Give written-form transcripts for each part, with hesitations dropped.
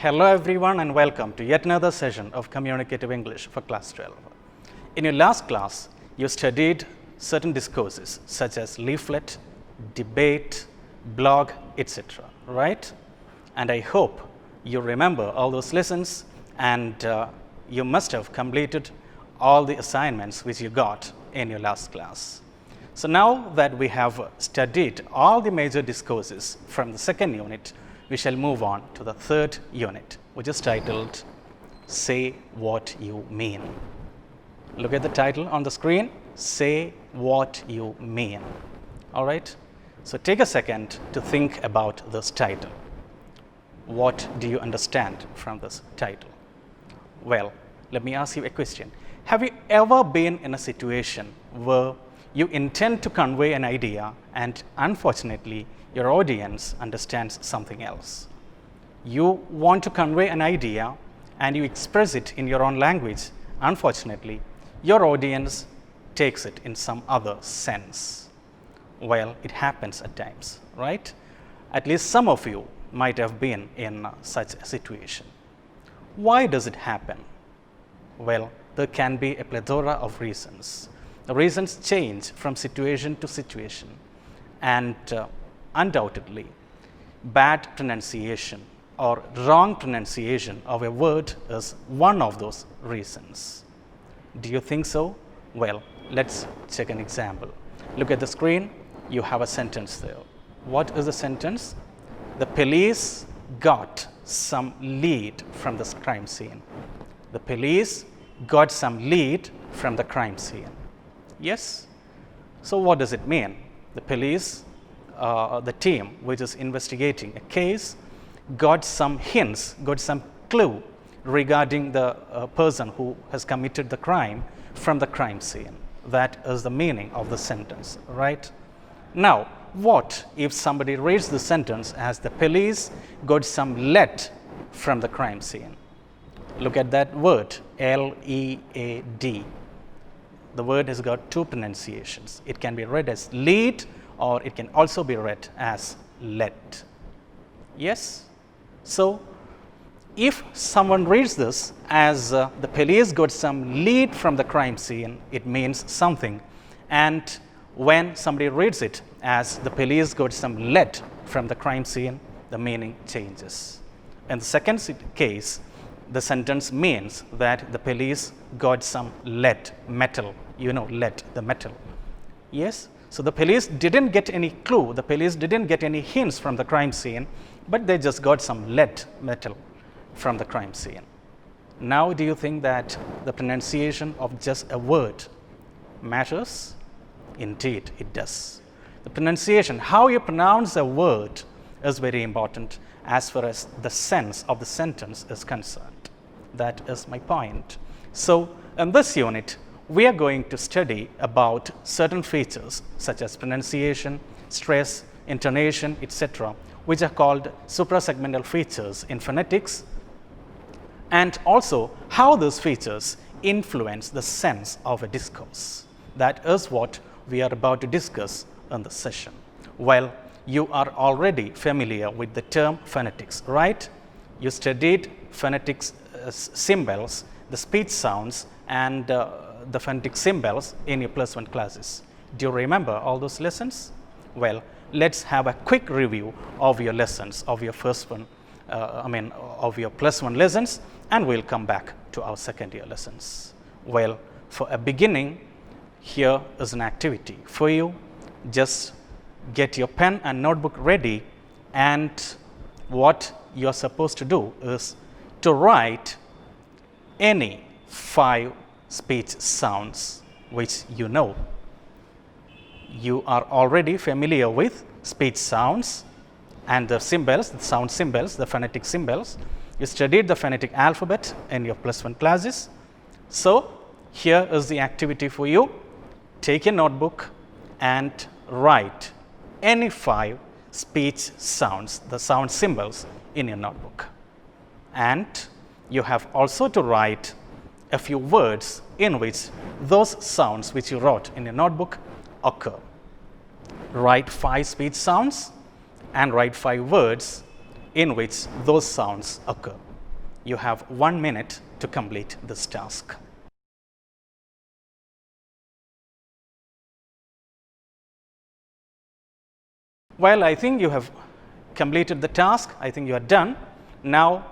Hello everyone and welcome to yet another session of Communicative English for class 12. In your last class, you studied certain discourses such as leaflet, debate, blog, etc. right? And I hope you remember all those lessons and you must have completed all the assignments which you got in your last class. So now that we have studied all the major discourses from the second unit, we shall move on to the third unit, which is titled Say What You Mean. Look at the title on the screen, Say What You Mean. All right, so take a second to think about this title. What do you understand from this title? Well, let me ask you a question. Have you ever been in a situation where you intend to convey an idea and unfortunately your audience understands something else? You want to convey an idea and you express it in your own language. Unfortunately, your audience takes it in some other sense. Well, it happens at times, right? At least some of you might have been in such a situation. Why does it happen? Well, there can be a plethora of reasons. The reasons change from situation to situation, and undoubtedly, bad pronunciation or wrong pronunciation of a word is one of those reasons. Do you think so? Well, let's check an example. Look at the screen. You have a sentence there. What is the sentence? The police got some lead from the crime scene. The police got some lead from the crime scene. Yes? So what does it mean? The police, the team which is investigating a case, got some hints, got some clue regarding the person who has committed the crime from the crime scene. That is the meaning of the sentence, right? Now, what if somebody reads the sentence as the police got some lead from the crime scene? Look at that word, L-E-A-D. The word has got two pronunciations. It can be read as lead or it can also be read as lead. Yes? So, if someone reads this as the police got some lead from the crime scene, it means something. And when somebody reads it as the police got some lead from the crime scene, the meaning changes. In the second case, the sentence means that the police got some lead, metal, lead, the metal. Yes? So the police didn't get any clue, the police didn't get any hints from the crime scene, but they just got some lead, metal from the crime scene. Now, do you think that the pronunciation of just a word matters? Indeed, it does. The pronunciation, how you pronounce a word, is very important as far as the sense of the sentence is concerned. That is my point. So, in this unit, we are going to study about certain features such as pronunciation, stress, intonation, etc., which are called suprasegmental features in phonetics, and also how those features influence the sense of a discourse. That is what we are about to discuss in this session. Well, you are already familiar with the term phonetics, right? You studied phonetics symbols, the speech sounds, and the phonetic symbols in your plus one classes. Do you remember all those lessons? Well, let's have a quick review of your lessons, of your first one, of your plus one lessons, and we'll come back to our second year lessons. Well, for a beginning, here is an activity for you. Just get your pen and notebook ready, and what you're supposed to do is to write any 5 speech sounds which you know. You are already familiar with speech sounds and the symbols, the sound symbols, the phonetic symbols. You studied the phonetic alphabet in your plus one classes. So, here is the activity for you. Take a notebook and write any 5 speech sounds, the sound symbols in your notebook. And you have also to write a few words in which those sounds which you wrote in your notebook occur. Write 5 speech sounds and write 5 words in which those sounds occur. you have 1 minute to complete this task. Well, I think you have completed the task. I think you are done. Now,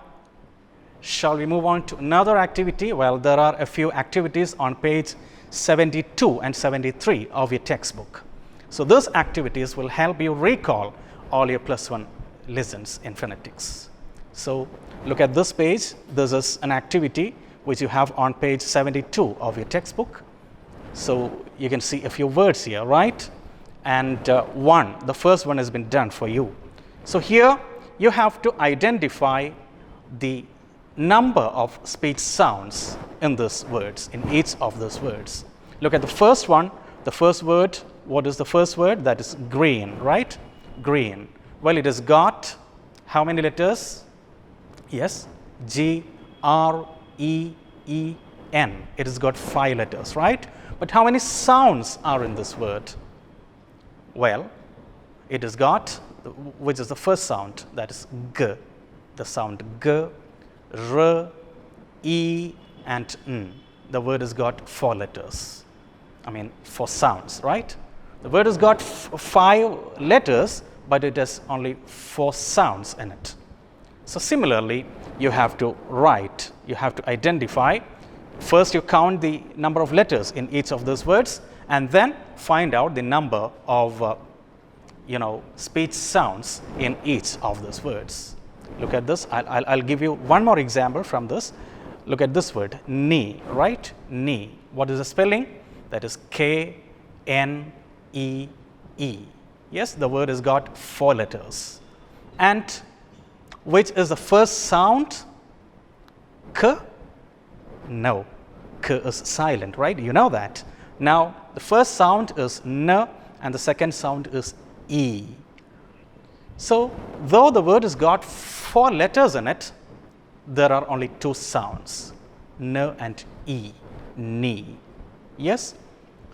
shall we move on to another activity? Well, there are a few activities on page 72 and 73 of your textbook. So, those activities will help you recall all your +1 lessons in phonetics. So, look at this page. This is an activity which you have on page 72 of your textbook. So, you can see a few words here, right? And the first one has been done for you. So, here you have to identify the number of speech sounds in these words, in each of those words. Look at the first one, the first word. What is the first word? That is green, right? Green. Well, it has got how many letters? Yes, G, R, E, E, N. It has got 5 letters, right? But how many sounds are in this word? Well, it has got, which is the first sound, that is G. The sound G, R, E, and N. The word has got 4 letters. 4 sounds, right? The word has got 5 letters, but it has only 4 sounds in it. So, similarly, you have to write, you have to identify. First, you count the number of letters in each of those words, and then find out the number of speech sounds in each of those words. Look at this. I'll give you one more example from this. Look at this word, knee, right? Knee. What is the spelling? That is K-N-E-E. Yes, the word has got 4 letters. And which is the first sound? K? No. K is silent, right? You know that. Now, the first sound is N and the second sound is E. So, though the word has got 4 letters in it, there are only 2 sounds, N and E, knee. Yes?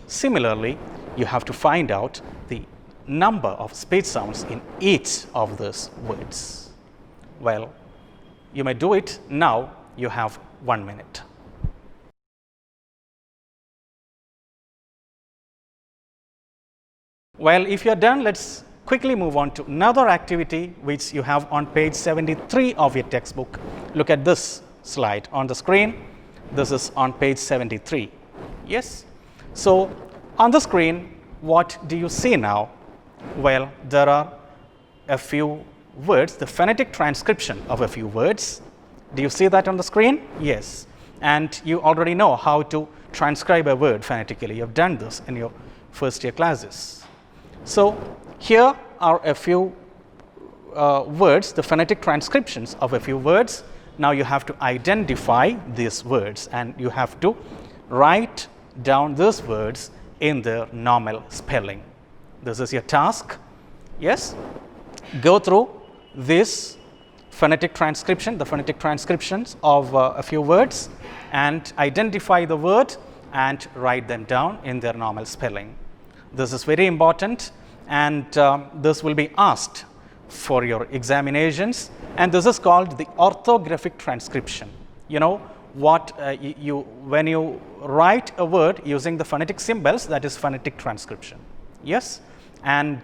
Similarly, you have to find out the number of speech sounds in each of those words. Well, you may do it now. You have 1 minute. Well, if you are done, let's quickly move on to another activity which you have on page 73 of your textbook. Look at this slide on the screen. This is on page 73. Yes? So, on the screen, what do you see now? Well, there are a few words, the phonetic transcription of a few words. Do you see that on the screen? Yes. And you already know how to transcribe a word phonetically. You have done this in your first year classes. So, here are a few words, the phonetic transcriptions of a few words. Now, you have to identify these words and you have to write down these words in their normal spelling. This is your task. Yes? Go through this phonetic transcription, the phonetic transcriptions of a few words, and identify the word and write them down in their normal spelling. This is very important, and this will be asked for your examinations, and this is called the orthographic transcription. You know what when you write a word using the phonetic symbols, that is phonetic transcription. Yes, and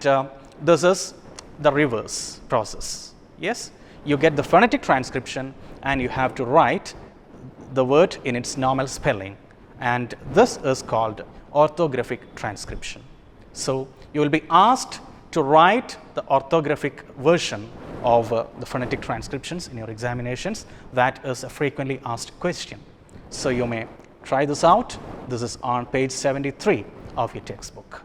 this is the reverse process. Yes, you get the phonetic transcription and you have to write the word in its normal spelling, and this is called orthographic transcription. So, you will be asked to write the orthographic version of the phonetic transcriptions in your examinations. That is a frequently asked question. So, you may try this out. This is on page 73 of your textbook.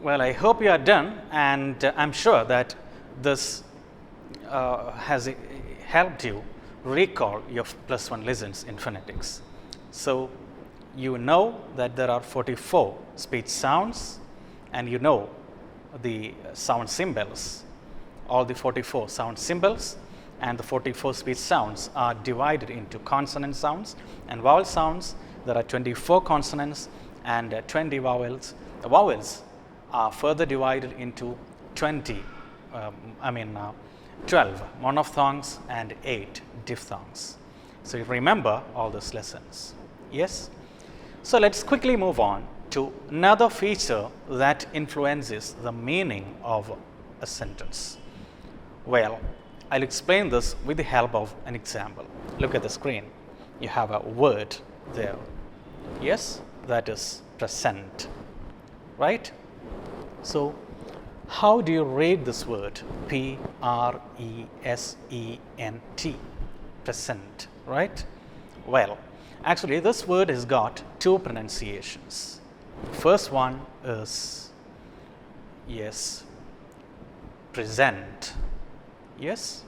Well, I hope you are done, and I'm sure that this has helped you recall your +1 lessons in phonetics. So, you know that there are 44 speech sounds, and you know the sound symbols, all the 44 sound symbols, and the 44 speech sounds are divided into consonant sounds and vowel sounds. There are 24 consonants and 20 vowels. The vowels are further divided into 12 monophthongs and 8 diphthongs. So you remember all those lessons. Yes? So let's quickly move on to another feature that influences the meaning of a sentence. Well, I'll explain this with the help of an example. Look at the screen. You have a word there. Yes, that is present, right? So how do you read this word? P-R-E-S-E-N-T, present, right? Well, actually this word has got two pronunciations. The first one is, yes, present. Yes,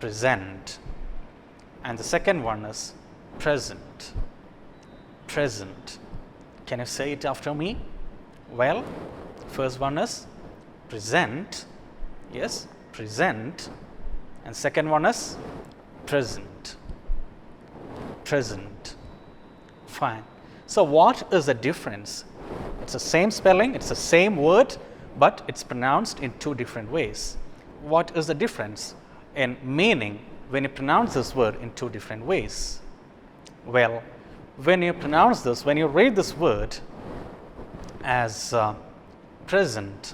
present. And the second one is present. Present. Can you say it after me? Well, first one is present. Yes, present. And second one is present. Present. Fine. So what is the difference? It's the same spelling, it's the same word, but it's pronounced in two different ways. What is the difference in meaning when you pronounce this word in two different ways? Well, when you pronounce this, when you read this word as present,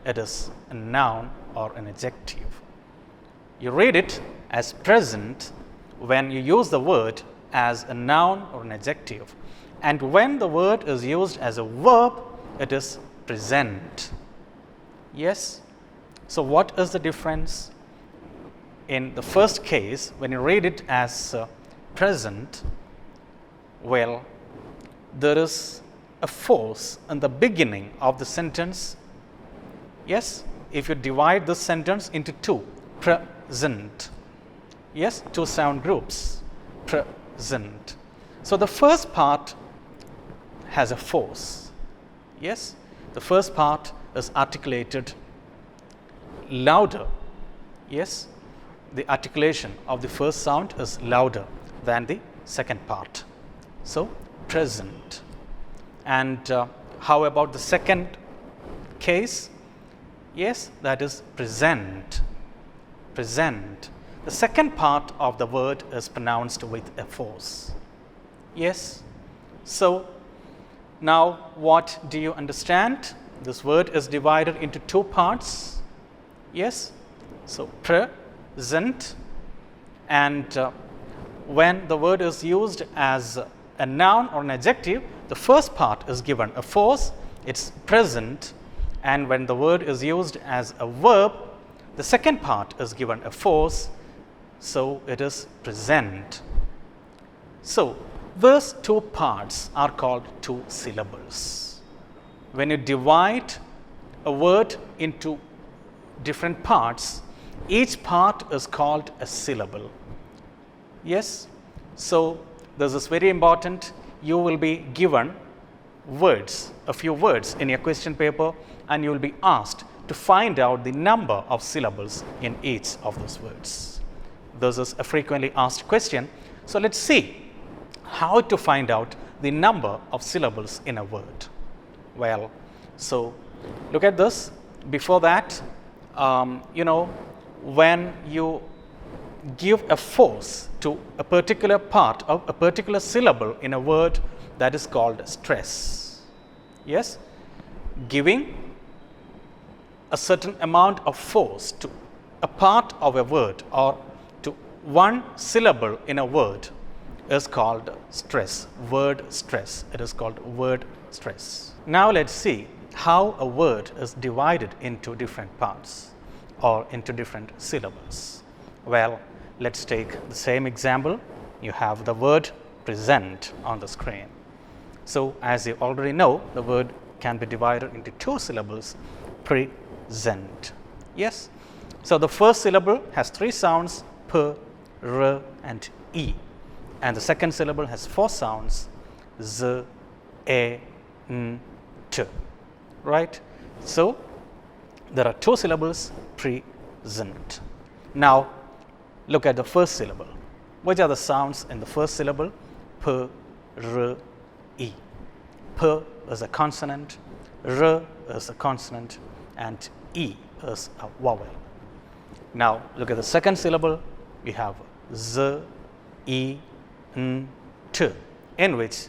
it is a noun or an adjective. You read it as present when you use the word as a noun or an adjective. And when the word is used as a verb, it is present. Yes? So what is the difference? In the first case, when you read it as present, well, there is a force in the beginning of the sentence. Yes, if you divide this sentence into two, present. Yes, two sound groups, present. So the first part has a force. Yes, the first part is articulated louder. Yes, the articulation of the first sound is louder than the second part. So present. And how about the second case? Yes, that is present. Present. The second part of the word is pronounced with a force. Yes. So now what do you understand? This word is divided into two parts. Yes. So present, and when the word is used as a noun or an adjective, the first part is given a force, it's present, and when the word is used as a verb, the second part is given a force, so it is present. So these two parts are called two syllables. When you divide a word into different parts, each part is called a syllable. Yes, so this is very important. You will be given words, a few words in your question paper, and you will be asked to find out the number of syllables in each of those words. This is a frequently asked question. So let's see how to find out the number of syllables in a word. Well, so look at this. Before that, when you give a force to a particular part of a particular syllable in a word, that is called stress. Yes, giving a certain amount of force to a part of a word or to one syllable in a word is called stress, word stress. It is called word stress. Now let's see how a word is divided into different parts or into different syllables. Well, let's take the same example. You have the word present on the screen. So as you already know, the word can be divided into two syllables, present. Yes. So the first syllable has three sounds, p, r, and e. And the second syllable has four sounds, z, a, n, t. Right? So there are two syllables, present. Now look at the first syllable. Which are the sounds in the first syllable? P, r, e. P is a consonant, r is a consonant, and e is a vowel. Now look at the second syllable. We have z, E, N, T, in which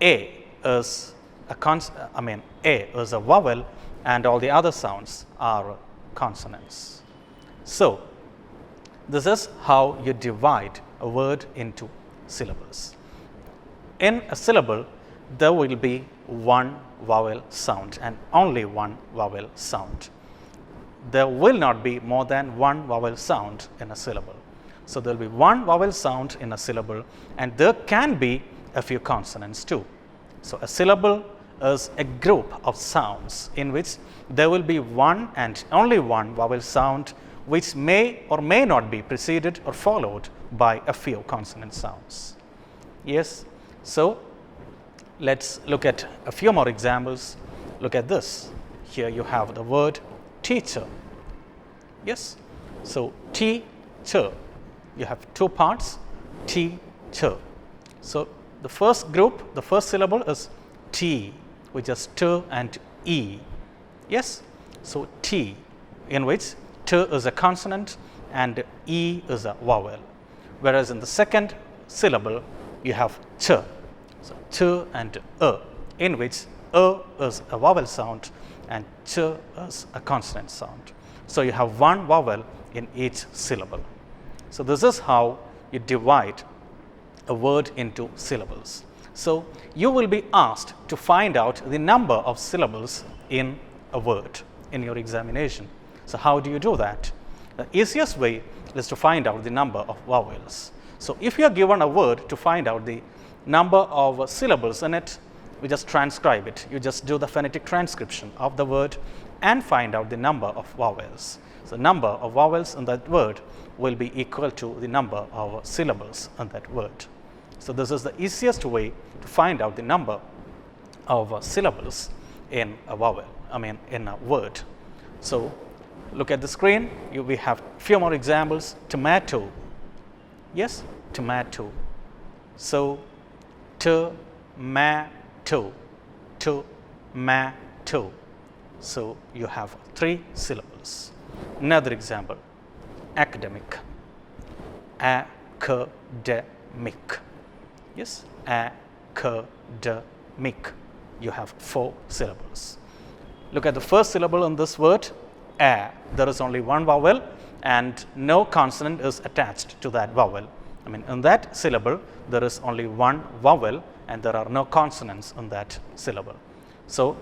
A is a vowel and all the other sounds are consonants. So, this is how you divide a word into syllables. In a syllable, there will be one vowel sound and only one vowel sound. There will not be more than one vowel sound in a syllable. So, there will be one vowel sound in a syllable and there can be a few consonants too. So, a syllable is a group of sounds in which there will be one and only one vowel sound which may or may not be preceded or followed by a few consonant sounds. Yes. So, let us look at a few more examples. Look at this. Here you have the word teacher. Yes. So, teacher, you have two parts, teacher. So, the first group, the first syllable is T, which is T and E. Yes. So, T, in which T is a consonant and E is a vowel. Whereas in the second syllable, you have Ch. So, Ch and in which is a vowel sound and Ch is a consonant sound. So, you have one vowel in each syllable. So, this is how you divide a word into syllables. So, you will be asked to find out the number of syllables in a word in your examination. So, how do you do that? The easiest way is to find out the number of vowels. So, if you are given a word, to find out the number of syllables in it, we just transcribe it. You just do the phonetic transcription of the word and find out the number of vowels. So, number of vowels in that word will be equal to the number of syllables in that word. So, this is the easiest way to find out the number of syllables in a vowel, in a word. So, look at the screen, we have few more examples. Tomato. Yes, tomato. So, tomato, tomato. So, you have three syllables. Another example, academic, academic. Yes, academic. You have four syllables. Look at the first syllable in this word, a. There is only one vowel and no consonant is attached to that vowel. In that syllable, there is only one vowel and there are no consonants in that syllable. So,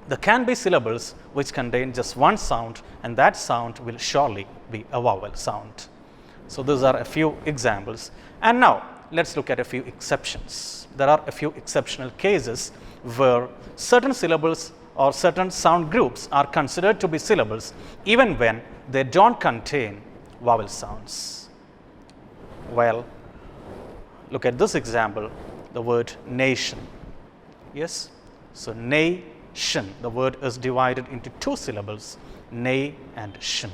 there can be syllables which contain just one sound and that sound will surely be a vowel sound. So, these are a few examples. And now, let us look at a few exceptions. There are a few exceptional cases where certain syllables or certain sound groups are considered to be syllables even when they do not contain vowel sounds. Well, look at this example, the word nation. Yes. So, nation, the word is divided into two syllables, nay and shin.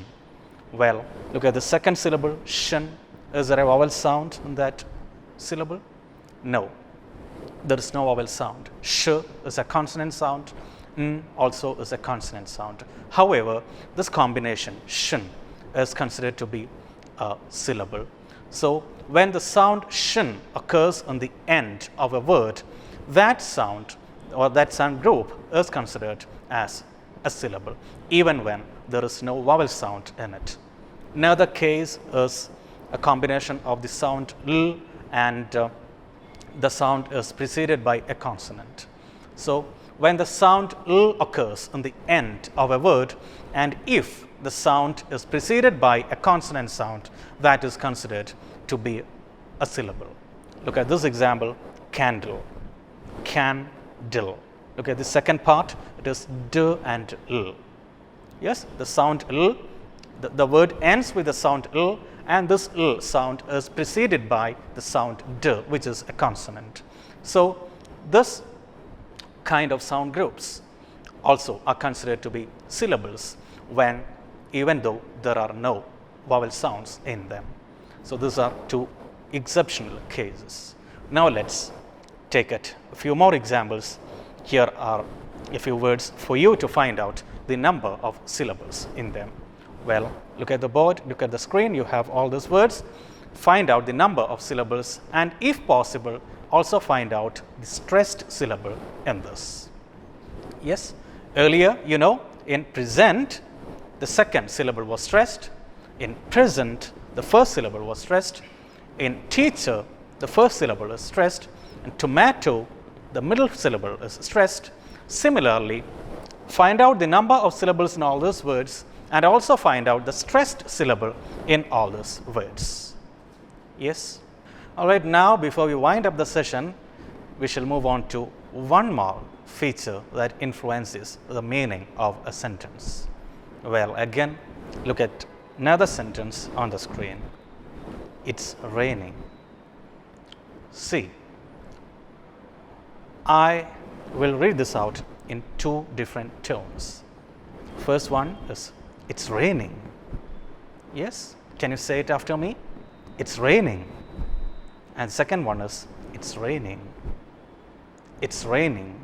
Well, look at the second syllable, shin. Is there a vowel sound in that syllable? No, there is no vowel sound. Sh is a consonant sound, n also is a consonant sound. However, this combination, shin, is considered to be a syllable. So, when the sound shin occurs on the end of a word, that sound or that sound group is considered as a syllable, even when there is no vowel sound in it. Another case is a combination of the sound l and the sound is preceded by a consonant. So, when the sound l occurs on the end of a word and if the sound is preceded by a consonant sound, that is considered to be a syllable. Look at this example, candle, candle. Look at the second part, it is d and l. Yes, the sound l, the word ends with the sound l and this l sound is preceded by the sound d, which is a consonant. So, this kind of sound groups also are considered to be syllables even though there are no vowel sounds in them. So, these are two exceptional cases. Now, let us take a few more examples. Here are a few words for you to find out the number of syllables in them. Well, look at the board, look at the screen, you have all these words. find out the number of syllables, and if possible, also find out the stressed syllable in this. Yes, earlier, you know, in present, the second syllable was stressed. In present, the first syllable was stressed. In teacher, the first syllable is stressed. In tomato, the middle syllable is stressed. Similarly, find out the number of syllables in all those words and also find out the stressed syllable in all those words. Yes? All right, now before we wind up the session, we shall move on to one more feature that influences the meaning of a sentence. Well, again, look at another sentence on the screen. It's raining. See, I will read this out in two different tones. First one is, it's raining. Yes? Can you say it after me? It's raining. And second one is, it's raining. It's raining.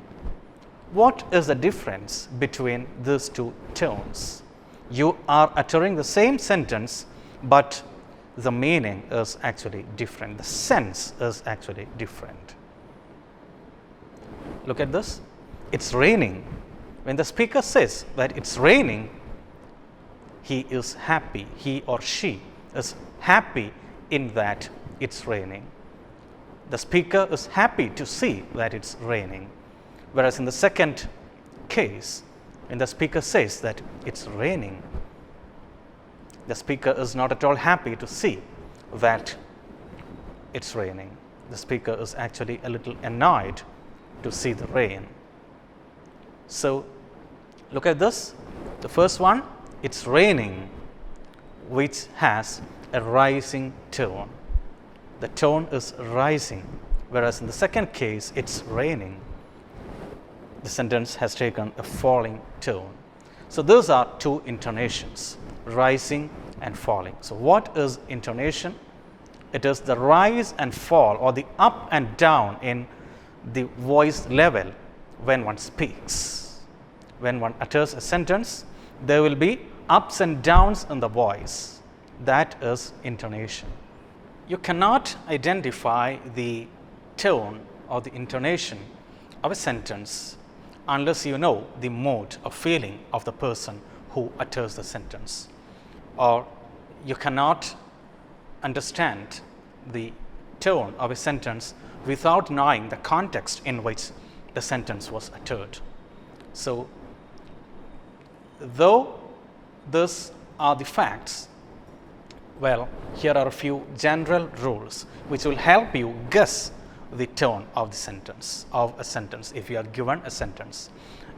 What is the difference between these two tones? You are uttering the same sentence, but the meaning is actually different. The sense is actually different. Look at this. It's raining. When the speaker says that it's raining, he is happy. He or she is happy in that it's raining. The speaker is happy to see that it's raining. Whereas in the second case, when the speaker says that it's raining, the speaker is not at all happy to see that it's raining. The speaker is actually a little annoyed to see the rain. So, look at this. The first one, it's raining, which has a rising tone. The tone is rising, whereas in the second case, it's raining. The sentence has taken a falling tone. So, those are two intonations, rising and falling. So, what is intonation? It is the rise and fall, or the up and down in the voice level when one speaks. When one utters a sentence, there will be ups and downs in the voice. That is intonation. You cannot identify the tone or the intonation of a sentence unless you know the mode or feeling of the person who utters the sentence. Or you cannot understand the tone of a sentence without knowing the context in which the sentence was uttered. So, though these are the facts, well, here are a few general rules which will help you guess the tone of the sentence, of a sentence, if you are given a sentence.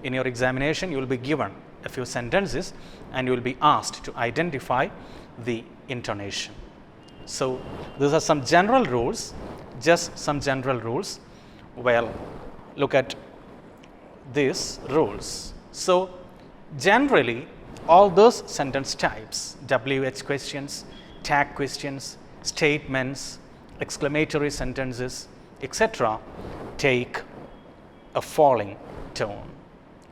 In your examination, you will be given a few sentences and you will be asked to identify the intonation. So, these are some general rules, just some general rules. Well, look at these rules. So, generally, all those sentence types, WH questions, tag questions, statements, exclamatory sentences, etc., take a falling tone,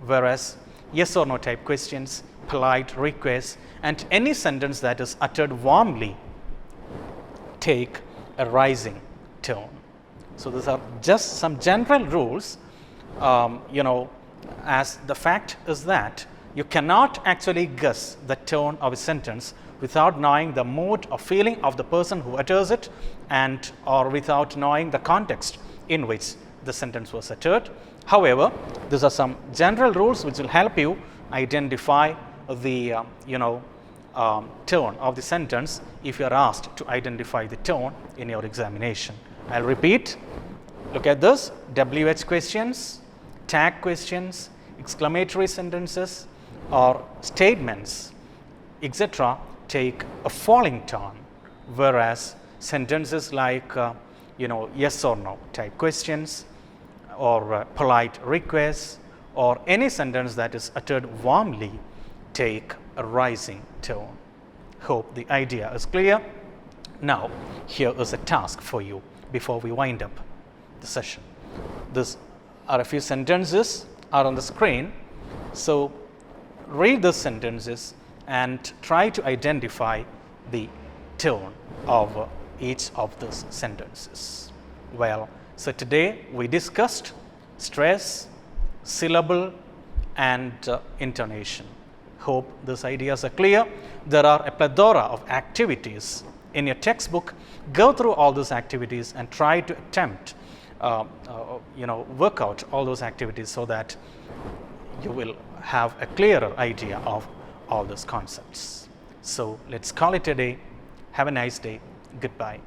whereas yes or no type questions, polite requests, and any sentence that is uttered warmly take a rising tone. So, these are just some general rules. As the fact is that you cannot actually guess the tone of a sentence without knowing the mood or feeling of the person who utters it, and or without knowing the context in which the sentence was uttered. However, these are some general rules which will help you identify the tone of the sentence if you are asked to identify the tone in your examination. I'll repeat. Look at this: WH questions, tag questions, exclamatory sentences or statements, etc., take a falling tone, whereas sentences like yes or no type questions or polite requests or any sentence that is uttered warmly take a rising tone. Hope the idea is clear. Now, here is a task for you before we wind up the session. These are a few sentences are on the screen. So, read the sentences and try to identify the tone of each of these sentences. Well, so today we discussed stress, syllable, and intonation. Hope these ideas are clear. There are a plethora of activities in your textbook. Go through all those activities and try to attempt, work out all those activities so that you will have a clearer idea of all those concepts. So let's call it a day. Have a nice day. Goodbye.